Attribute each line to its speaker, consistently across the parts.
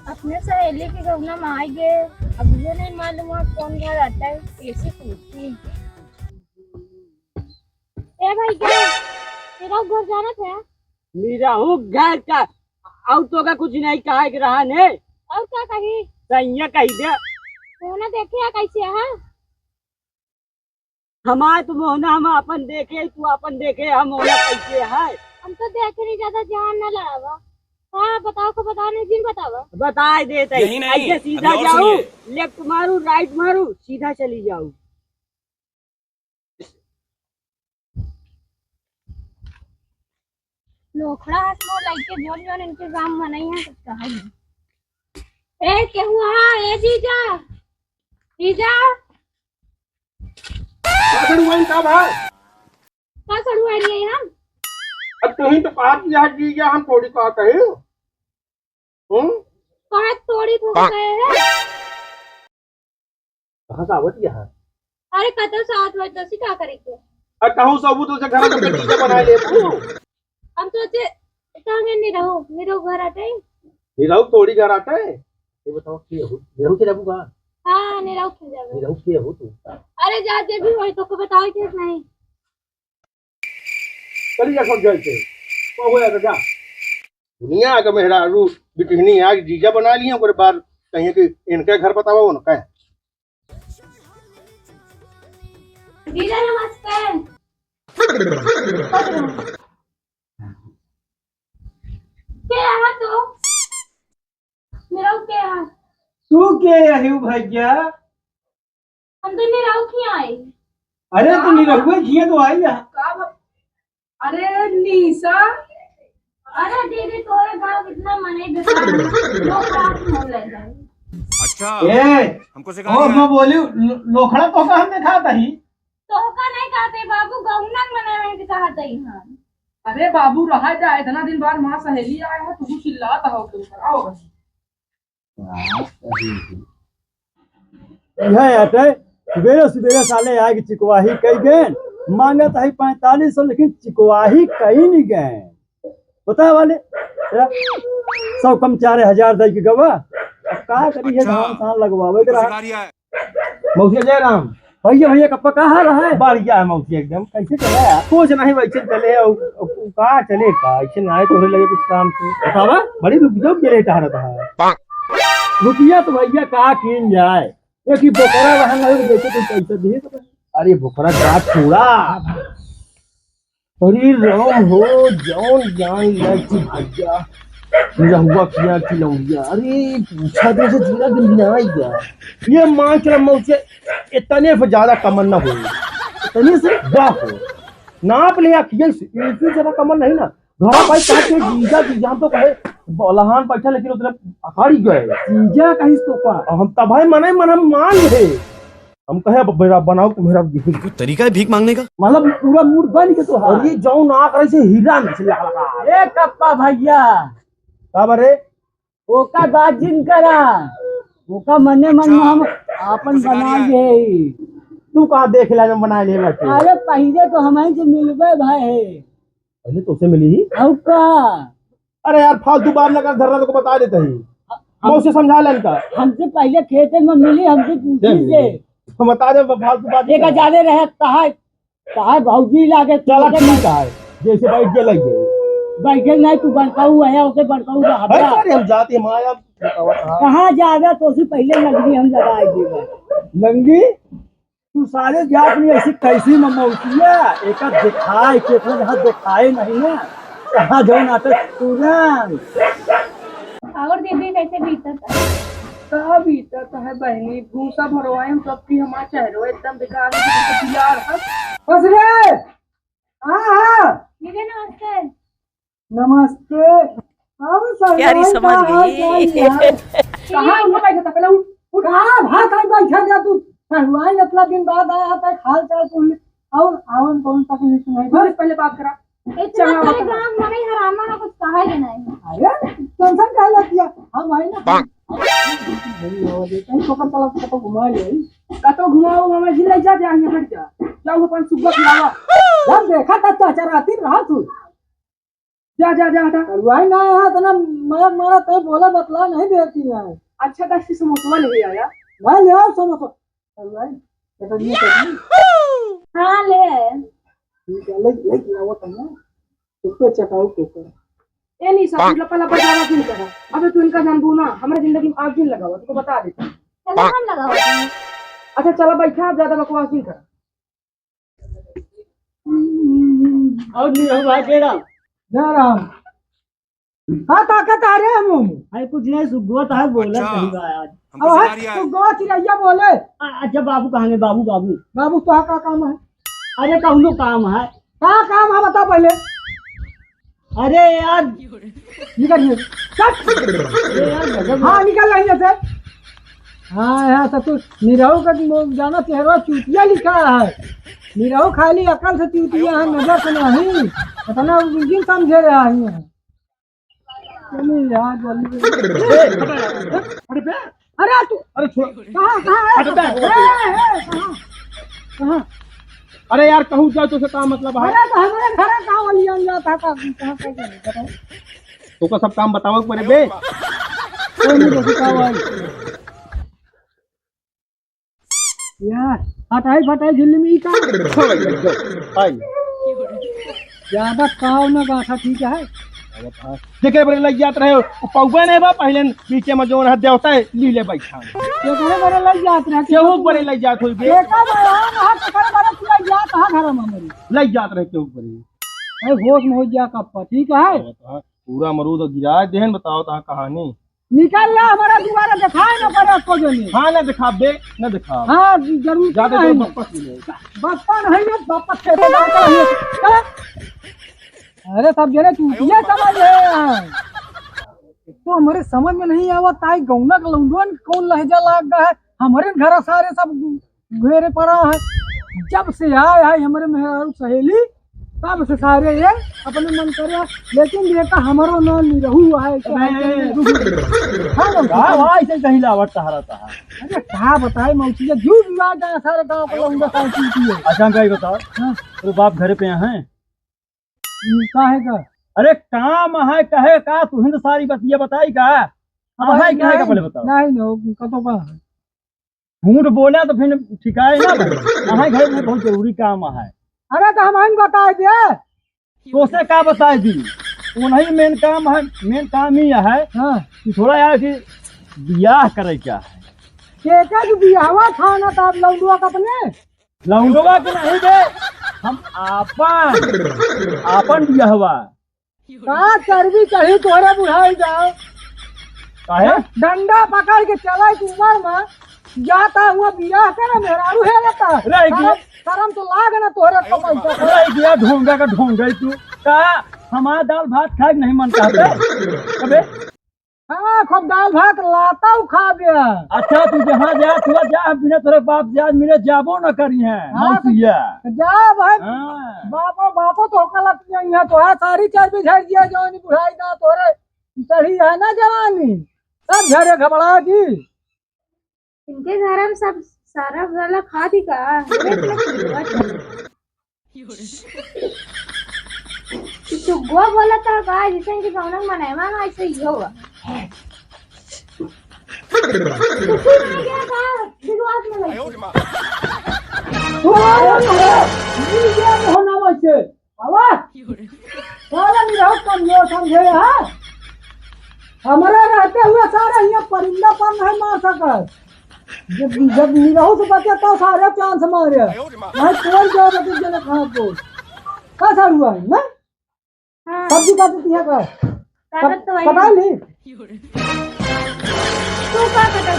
Speaker 1: अपने सहेली के घर में आ गए। अब ये नहीं मालूम है कौन घर आता है, कैसे पूछती। ए भाई क्या तेरा घर जाना था?
Speaker 2: मेरा हूँ घर का। और तो का कुछ नहीं कहा कि रहा ने
Speaker 1: और क्या कही?
Speaker 2: सैया कही दे।
Speaker 1: तूने देखे कैसे है?
Speaker 2: हमारे तो मोहना हम अपन देखे, तू अपन देखे, हम मोहना कैसे है।
Speaker 1: हम तो देखे नहीं, ज्यादा ध्यान न लगावा। हाँ बताओ को बताओ, नहीं दिन बतावा।
Speaker 2: बता देते
Speaker 3: यही नहीं,
Speaker 2: ऐसे सीधा
Speaker 3: अभी और
Speaker 2: जाऊँ,
Speaker 3: सुनिए।
Speaker 2: लेफ्ट मारू राइट मारू, सीधा चली जाऊँ।
Speaker 1: लोखड़ा हाथ में लाइके जोन जोन इनके काम में नहीं है कुछ कहा नहीं। ए क्या हुआ? ए जीजा, जीजा
Speaker 4: सड़ुआइन का भाई।
Speaker 1: का सड़ुआ रही है हम?
Speaker 4: अब तुही तो कहा कि यार जी हम थोड़ी कहा कहे।
Speaker 1: कहा तोड़ी ठोक गए हैं।
Speaker 4: कहाँ से आवत यहाँ?
Speaker 1: अरे कतो साथ में तो सी का करेंगे।
Speaker 4: अब कहूँ सबूत उसे घर में चीजें बना ले तू।
Speaker 1: हम तो कहेंगे नहीं रहो घर आते।
Speaker 4: निरहु थोड़ी घर आता है। ये बताओ के हो? निरहु के रहू का?
Speaker 1: हाँ नहीं रहो खेल जावे।
Speaker 4: निरहु के हो तू?
Speaker 1: अरे जाते भी होई तो को बताओ कि नहीं।
Speaker 4: चली जा सब जाए को होया तो जा। दुनिया का मेहरारू बिटहनी आज जीजा बना लिए ओकरे बाद कहीं कि इनके घर बताओ न कहे।
Speaker 1: जीजा नमस्कार। क्या है तो? मेरा क्या है?
Speaker 5: तू के रही भैया?
Speaker 1: हम तो नहीं रहो क्यों आए?
Speaker 5: अरे तो निरहुए किए तो आई यहाँ।
Speaker 6: अरे निशा,
Speaker 1: अरे दीदी तोरे गांव कितना मने लोग रात में ले जाए।
Speaker 3: अच्छा
Speaker 5: ए
Speaker 3: हमको
Speaker 5: ओ
Speaker 3: सिखा
Speaker 5: मैं बोली लोखड़ा तो का हमने खा था ही।
Speaker 1: तो का नहीं कहते बाबू गौनन मने में कहते ही हम।
Speaker 6: अरे बाबू रहा जाए, इतना दिन बाद माँ सहेली आया है, तू चिल्लाता हो तुम पर आओ बस।
Speaker 5: यह आटे सवेरे सवेरे साले आए कि चिकवाही कई गए मांगे तो 4500, लेकिन चिकवाही कहीं नहीं गए। पता वाले 100 कम 4000 दे के गवा। अब का करी है?
Speaker 3: अच्छा।
Speaker 5: धान सान लगवावे के
Speaker 3: सिखा
Speaker 5: रहा।
Speaker 3: रिया है।
Speaker 5: मौसी जय राम। भैया भैया कप्पा कहाँ रहा है? बढ़िया है मौसी, एकदम कैसे चला है? कुछ नहीं वैसे चले कहा चले का ऐसे ना तोहरे लगे कुछ काम से बतावा। बड़ी रुपया के रेट आ रहा है। रुपया तो भैया कहा किन जाए, एक ही बोकरा वहां नहीं बेचे तो पैसे दिए तो। अरे बोकरा का छोड़ा। अरे राम हो जौन जान लगी भैया रहुआ किया खिलौया। अरे पूछा तो से जीरा गिनाएगा। ये मान चला मौसे इतने से ज्यादा कमर ना हो, इतने से हो नाप लिया किए इतनी ज्यादा कमर नहीं ना। घोड़ा भाई कहा के जीजा जीजा तो कहे बलहान बैठा, लेकिन उतने अखाड़ी गए जीजा कहीं तो का हम तब भाई मने मन हम मान ले। हम कहे मेरा बनाओ तो मेरा
Speaker 3: कोई तरीका है भीख मांगने का?
Speaker 5: मतलब पूरा मूड बन के तो। और ये जो ना करे से हीरा नहीं लगा। ए कप्पा भैया का बरे ओका बाजिन करा, ओका मने मन में हम आपन बना गए। तू कहाँ देख ला जब बना ले बैठे? अरे पहले तो हमें से मिलबे भाई। पहले तो से मिली ही औ का। अरे यार फालतू बात लगा धरना तो बता देते ही मौसे समझा लेन का। हमसे पहले खेते में मिली, हमसे पूछी से तो बता दे फालतू बात। एक ज्यादा रहे कहा भौजी लागे चला ठीक है जैसे बैठ के लगे बैठे नहीं। तू बड़काऊ है उसे बड़काऊ हम जाते माया कहाँ जावे तो उसी पहले लंगी हम लगाएगी। लंगी तू सारे जात में ऐसी कैसी ममौतिया एक दिखाए के दिखाए नहीं ना कहाँ जो नाटक तुरंत।
Speaker 1: और दीदी कैसे बीता था?
Speaker 6: कहा बीता तो है बहनी, भूसा भरवाए हम सबकी, हमारा चेहरा एकदम बेकार है यार। बस रे हाँ
Speaker 1: दीदी नमस्ते।
Speaker 6: नमस्ते।
Speaker 7: यारी समझ गई।
Speaker 6: कहाँ उनको बैठा था पहले उठ।
Speaker 5: कहाँ भाग कर बैठा जा तू? हलवाई इतना दिन बाद आया था, हाल चाल पूछ और आवन कौन सा कुछ सुनाई।
Speaker 6: बस पहले बात करा।
Speaker 1: इतना तेरे गांव में नहीं हरामा ना कुछ कहा ही नहीं।
Speaker 5: अरे टेंशन काहे लेती है? हम आई ना कहीं तो घुमा ले
Speaker 6: कतो घुमाओ हमें जिले जा जाएंगे हट जा जाओ अपन सुबह खिलावा।
Speaker 5: जब देखा था चाचा राती रहा तू
Speaker 6: जा जा जा जा।
Speaker 5: हलवाई ना यहाँ तो ना मैं मारा तो बोला बतला नहीं देती है।
Speaker 6: अच्छा दस समोसा ले आया।
Speaker 5: मैं ले आओ समोसा। हलवाई चटनी
Speaker 1: हाँ ले आए।
Speaker 5: ठीक है ले आओ तुम ना उसको चटाओ के
Speaker 6: ए नहीं सब लपा लपा जावा क्यों करा। अबे तू इनका जानबू ना हमारे जिंदगी में आग क्यों लगा हुआ तुमको बता देता हूं।
Speaker 1: चलो हम लगा हुआ है।
Speaker 6: अच्छा चलो बैठा ज्यादा बकवास नहीं कर।
Speaker 2: और नहीं हुआ केड़ा
Speaker 5: जय राम। हाँ ताकत आ रहे हम
Speaker 2: अरे कुछ नहीं सुगत है बोला
Speaker 3: अच्छा।
Speaker 2: सही बात आज।
Speaker 3: हमको
Speaker 5: अब
Speaker 3: सिखा रिया
Speaker 5: तू
Speaker 3: है
Speaker 5: गो चिड़ैया बोले।
Speaker 2: अच्छा बाबू कहाँ गए बाबू बाबू
Speaker 5: बाबू तो का काम है।
Speaker 2: अरे कहूँ काम है।
Speaker 5: क्या काम है बता पहले।
Speaker 2: अरे यार
Speaker 5: निकल
Speaker 2: अरे यार गजब
Speaker 5: हाँ निकल रही है। हाँ यहाँ से तू निरहू का जाना चेहरा चूतिया लिखा है। निरहू खाली अकल से चूतिया है नजर से नहीं। इतना दिन समझे रहा है चलिए यार जल्दी। अरे तू
Speaker 2: अरे छोड़
Speaker 5: कहाँ कहाँ कहाँ।
Speaker 2: अरे यार कहूँ जाओ तो काम मतलब है
Speaker 5: अरे तो हमारे घर कहाँ वाली आन जाता था कहाँ
Speaker 2: तो का सब काम बताओ मेरे बे
Speaker 5: कोई नहीं देखी कहाँ वाली यार हटाई फटाई झिल्ली में ही काम ज्यादा काव न गाथा ठीक है।
Speaker 2: देखे बड़े लग जात रहे पौवा नहीं बा पहले पीछे में जो देवता है लीले बैठा
Speaker 5: ये करे बड़े लग जात रहे
Speaker 2: केहू बड़े लग जात हो बे
Speaker 5: देखा बयान हाथ करे बड़े पूरा जात हा घर में मरी
Speaker 2: लग जात रहे केहू बड़े
Speaker 5: ए होश में हो जा कप्पा ठीक है।
Speaker 2: पूरा मरूद गिरा देहन बताओ ता कहानी
Speaker 5: निकल ला हमारा दोबारा दिखाए ना पड़े को जो नहीं।
Speaker 2: हाँ ना दिखा बे ना दिखा
Speaker 5: हाँ जरूर
Speaker 2: ज्यादा
Speaker 5: नहीं
Speaker 2: वापस मिले
Speaker 5: बप्पा नहीं ना बप्पा खेते जाता है चल। अरे सब जने चूतिया समझ रहे हैं तो हमारे समझ में नहीं आवा ताई गौना का लौंडवन कौन लहजा लाग गया है। हमारे घर सारे सब घेरे पड़ा है जब से आए है हमारे मेहरारू सहेली तब से सारे ये अपने मन करे लेकिन बेटा हमारो ना निरहू है।
Speaker 2: हाँ ऐसे कहीं लावट सहारा था।
Speaker 5: अरे क्या बताए मौसी झूठ विवाह जाए सारे गाँव का लौंडा सारी चूती है।
Speaker 2: अच्छा कहीं बताओ तो बाप घर पे हैं
Speaker 5: काहे का
Speaker 2: अरे काम है कहे का तू हिंद सारी बतिया बताई का अब है कहे का पहले बताओ
Speaker 5: नहीं कतो का
Speaker 2: झूठ बोला तो फिर ठिकाए ना भाई घर में बहुत जरूरी काम है।
Speaker 5: अरे तो हम बता दे
Speaker 2: तो उसे क्या बताए दी वो नहीं मेन काम है मेन काम ही है
Speaker 5: हाँ
Speaker 2: कि थोड़ा यार कि ब्याह करे क्या है
Speaker 5: के जो बियाहवा था ना तो आप लौंडुआ का अपने
Speaker 2: लौंडवा के नहीं दे हम आपन ब्याहवा
Speaker 5: का चर्बी चढ़ी तोरे बुढ़ाई जाओ
Speaker 2: काहे
Speaker 5: डंडा पकड़ के चला उमर में जाता हुआ बियाह करे मेहरारू है लेता
Speaker 2: रह गया।
Speaker 5: शर्म तो लाग ना तोरे तो पैसा
Speaker 2: अरे गया ढोंगा का ढोंगा तू का हमारा दाल भात खाए नहीं मन करता अबे
Speaker 5: हाँ खूब दाल भात लाता हूँ खा गया।
Speaker 2: अच्छा तू जहाँ जा तू जा बिना तेरे बाप जा मेरे जाबो न करी है मौसिया
Speaker 5: जा भाई
Speaker 2: हाँ।
Speaker 5: बापो तो कलत यहाँ तो है सारी चर्बी झड़ दिया जवानी बुढ़ाई ना तोरे चढ़ी है ना जवानी सब झड़े घबरा जी।
Speaker 1: इनके घर में सब सारा वाला खा दी का सुगुआ बोला था का जैसे इनके गौनक मनाए मानो ऐसे ही होगा। क्या कहा शुरुआत में लगी
Speaker 5: होना वैसे आवाज सारा निराश कमजोर समझे है हमारा रहते हुए सारे यहाँ परिंदा पर नहीं मार सकत जब निराहू से बचे तो सारे चांस मारे मैं कोई जो बचे जने खाना को का सार हुआ है ना
Speaker 1: हाँ
Speaker 5: सब्जी काटती है का
Speaker 1: कागज तो
Speaker 5: पता
Speaker 1: वही
Speaker 5: नहीं
Speaker 1: तू का कटक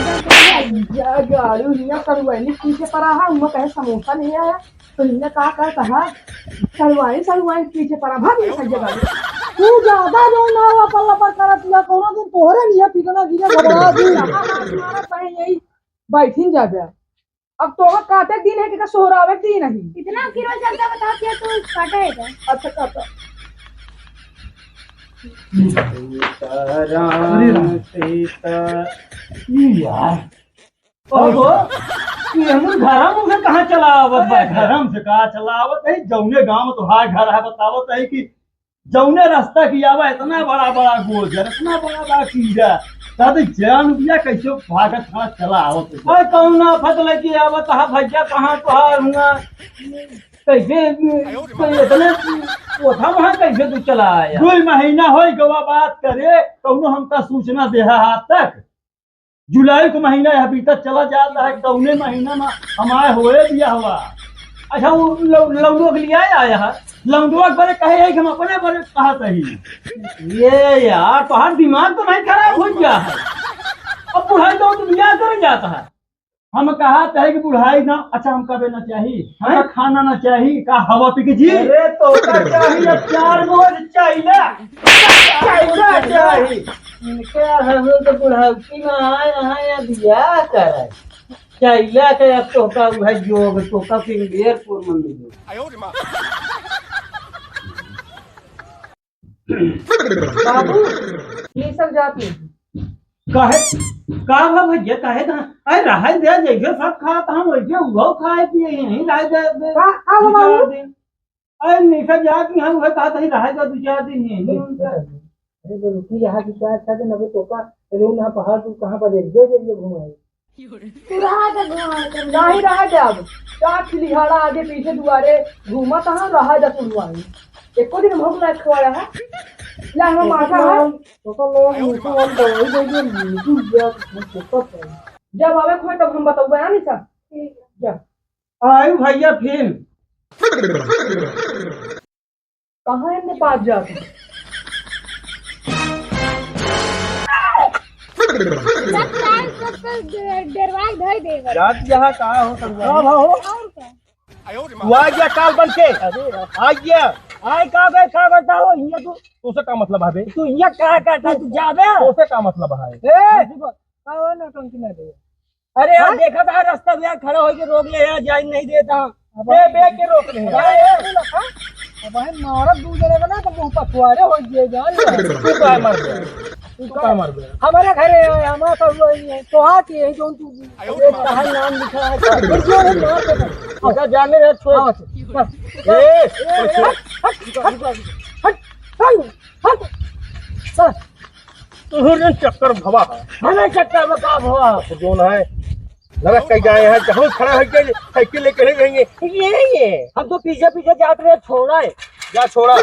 Speaker 6: जा गाड़ू निया करवाई पीछे पड़ा है उनको कहे समोसा नहीं आया तो निया कहा करवाई पीछे पड़ा भाग ये सब जगह
Speaker 5: तू ज्यादा जो ना हुआ पल्ला पर करत ना कोनो दिन तोहरे नहीं पिटना गिरे घबरा दी
Speaker 6: तुम्हारा कहे यही बैठिन जा गया अब तो काटे दिन है कि सोहरावे दिन नहीं
Speaker 1: कितना किलो चलता बता क्या तू काटा है क्या।
Speaker 6: अच्छा काटा
Speaker 2: घरम से कहाँ चलावत घरम से कहाँ चलावत है जौने गांव में तुम्हारा घर है बतावत है कि जौने रास्ता की आवा इतना बड़ा बड़ा गोजर इतना बड़ा बड़ा कीड़ा दादी जान बिया कैसे भागत खड़ा चला आवत ओए कौन आफत लगी आवत हा भैया कहां तोहार हुआ कैसे इतने ओठा वहां कैसे तू चला आया 2 महीना होई गवा बात करे कौनो हमका सूचना दे हाथ तक जुलाई को महीना अभी तक चला जाता है कौने महीना में हमारे होए दिया हुआ अच्छा वो लौंडो के लिए आया है लौंडो बड़े कहे है कि हम अपने बड़े कहा सही ये यार तो हर दिमाग तो नहीं खराब हो गया है अब बुढ़ाई तो बिया कर जाता है हम कहा है कि बुढ़ाई ना अच्छा हम कभी ना चाहिए हमें खाना ना चाहिए का हवा पी के जी अरे तो चाहिए 4 बोझ चाहिए क्या हम तो बुढ़ाई में आए दिया कर चाहिए के अब तो का भाई जोग तो का फिर एयरपोर्ट में मिले
Speaker 6: बाबू ये सब जाती
Speaker 2: काहे का भैया काहे ना अरे रहा दे जैसे सब खा तो हम वैसे वो खाए पिए यहीं रह दे
Speaker 6: का बाबू
Speaker 2: अरे निकल जा कि हम वह कहा था रह जा 2-4 दिन यहीं
Speaker 6: अरे बोलो कि यहाँ की क्या अच्छा दिन अभी तो का रूम ना पहाड़ तू कहाँ पर एक जो घुमाए
Speaker 1: तू रहा था घुमा
Speaker 6: नहीं रहा जब क्या खिलिहाड़ा आगे पीछे दुआरे घूमा कहाँ रहा जा तुलवाई एको दिन भूख लायक खवाया है ला हम माथा है तो लोग मुझको और दवाई दे दिए मुझे जब आवे खोए तब हम बताऊंगा ना निशा जब
Speaker 2: आयु भैया फिर
Speaker 6: कहाँ है पास जाते
Speaker 1: डरवाई धर देगा
Speaker 2: रात यहाँ कहाँ हो सकता हो
Speaker 1: और क्या
Speaker 2: तू आ गया काल बन के आ गया आए का बे का बताओ हिया तू से का मतलब है बे तू हिया का करता तू जाबे उसे का मतलब है ए
Speaker 6: आओ ना टंकी ना दे
Speaker 2: अरे यार देखा था रास्ता में खड़ा होके रोक ले यार जाई नहीं देता बे के रोक ले
Speaker 6: अब है मारा दू जने बना तो मुंह पछुआरे हो गए जान
Speaker 2: तू का मर गया तू का मर गया
Speaker 6: हमारे घरे हमारा तो वही तो हाथ है जो तू कहा नाम लिखा है जो है मार के
Speaker 2: अच्छा जाने रे छोड़ तुहरे चक्कर भवा हमें चक्कर में का भवा जोन है लगा कहीं गए हैं हम खड़ा होके साइकिल लेके नहीं जाएंगे ये हम तो पीछे पीछे जाते रहे छोड़ा है जा छोड़ा